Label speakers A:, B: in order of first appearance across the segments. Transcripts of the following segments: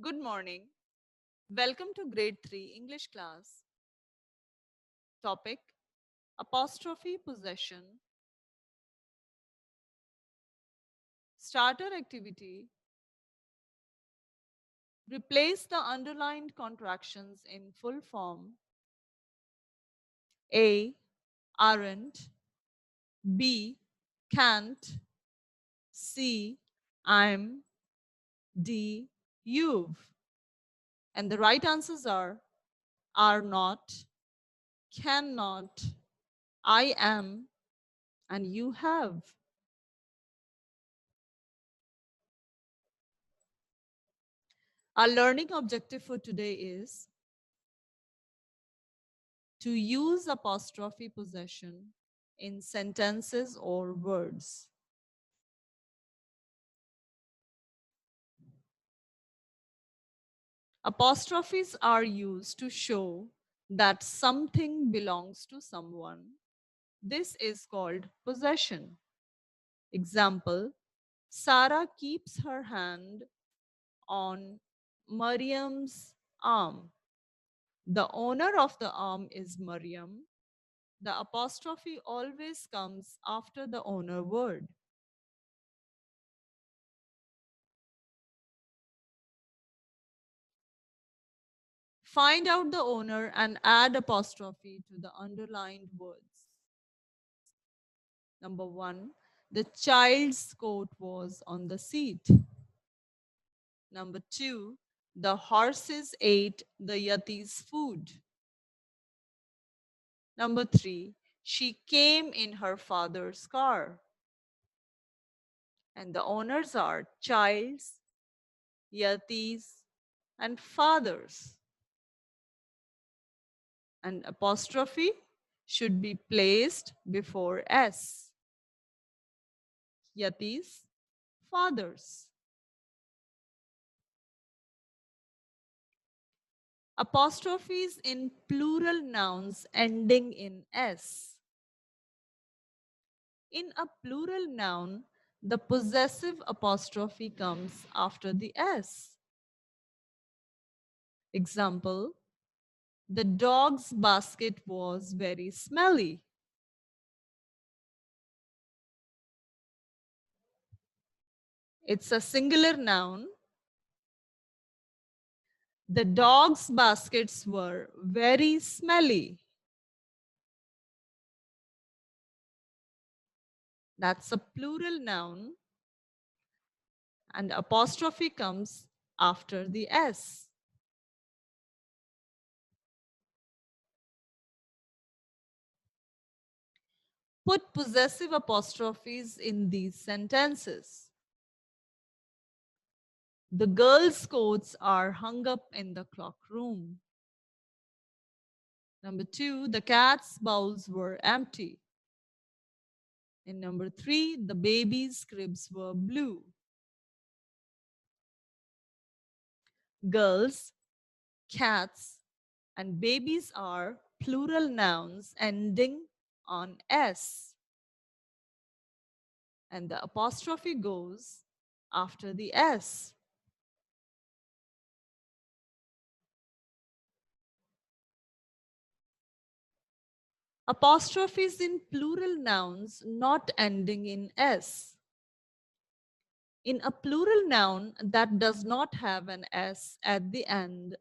A: Good morning. Welcome to grade 3 English class. Topic Apostrophe Possession. Starter activity. Replace the underlined contractions in full form. A. Aren't. B. Can't. C. I'm. D. You've. And the right answers are not, cannot, I am, and you have. Our learning objective for today is to use apostrophe possession in sentences or words. Apostrophes are used to show that something belongs to someone. This is called possession. Example, Sarah keeps her hand on Mariam's arm. The owner of the arm is Mariam. The apostrophe always comes after the owner word. Find out the owner and add apostrophe to the underlined words. Number 1, the child's coat was on the seat. Number 2, the horses ate the yati's food. Number 3, she came in her father's car. And the owners are childs, yatis, and fathers. And apostrophe should be placed before S. Yatis, fathers. Apostrophes in plural nouns ending in S. In a plural noun, the possessive apostrophe comes after the S. Example, the dog's basket was very smelly. It's a singular noun. The dog's baskets were very smelly. That's a plural noun, and apostrophe comes after the S. Put possessive apostrophes in these sentences. The girls' coats are hung up in the clock room. Number 2, the cat's bowls were empty. And number 3, the baby's cribs were blue. Girls, cats, and babies are plural nouns ending on S. And the apostrophe goes after the S. Apostrophes in plural nouns not ending in S. In a plural noun that does not have an S at the end,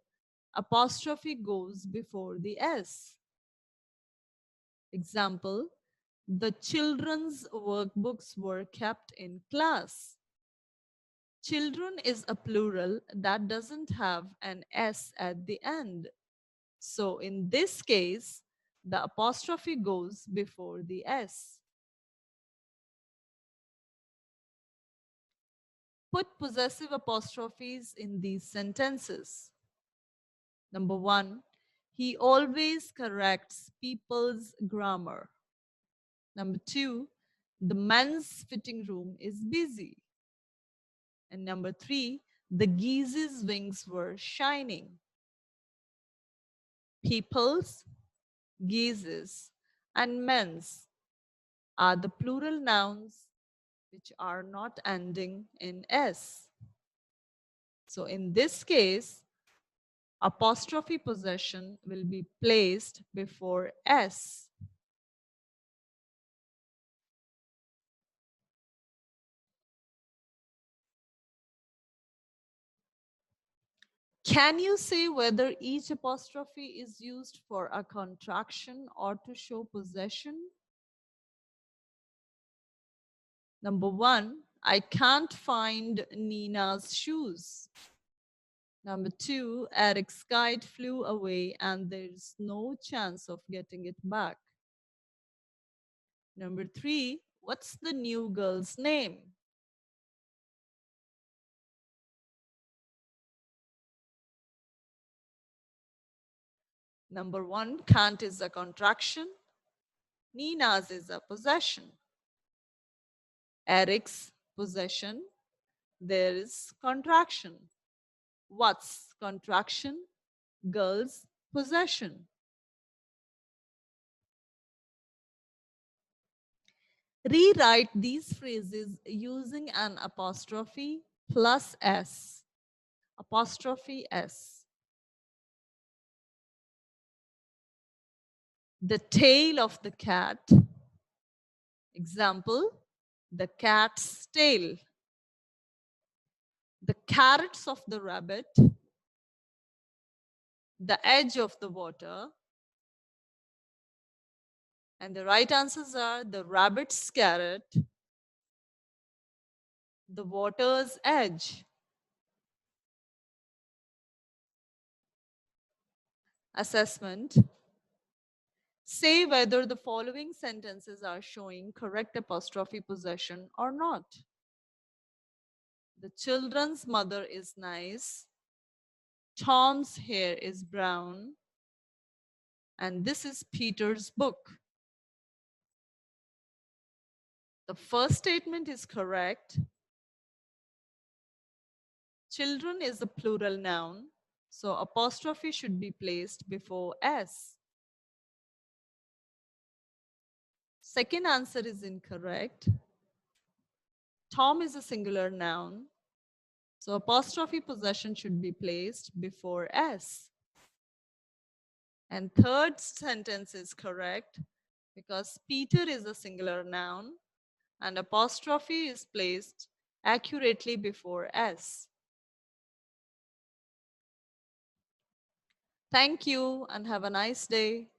A: apostrophe goes before the S. Example, the children's workbooks were kept in class. Children is a plural that doesn't have an S at the end. So in this case, the apostrophe goes before the S. Put possessive apostrophes in these sentences. Number 1, he always corrects people's grammar. Number 2, the men's fitting room is busy. And number 3, the geese's wings were shining. People's, geese's, and men's are the plural nouns which are not ending in S. So in this case, apostrophe possession will be placed before S. Can you say whether each apostrophe is used for a contraction or to show possession? Number one, I can't find Nina's shoes. Number two, Eric's kite flew away and there's no chance of getting it back. Number three, what's the new girl's name? Number one, can't is a contraction. Nina's is a possession. Eric's possession, there is contraction. What's contraction? Girl's possession. Rewrite these phrases using an apostrophe plus S. Apostrophe S. The tail of the cat. Example, the cat's tail. The carrots of the rabbit. The edge of the water. And the right answers are the rabbit's carrot, the water's edge. Assessment. Say whether the following sentences are showing correct apostrophe possession or not. The children's mother is nice. Tom's hair is brown. And this is Peter's book. The first statement is correct. Children is a plural noun, so apostrophe should be placed before S. Second answer is incorrect. Tom is a singular noun, so apostrophe possession should be placed before S. And third sentence is correct because Peter is a singular noun and apostrophe is placed accurately before S. Thank you and have a nice day.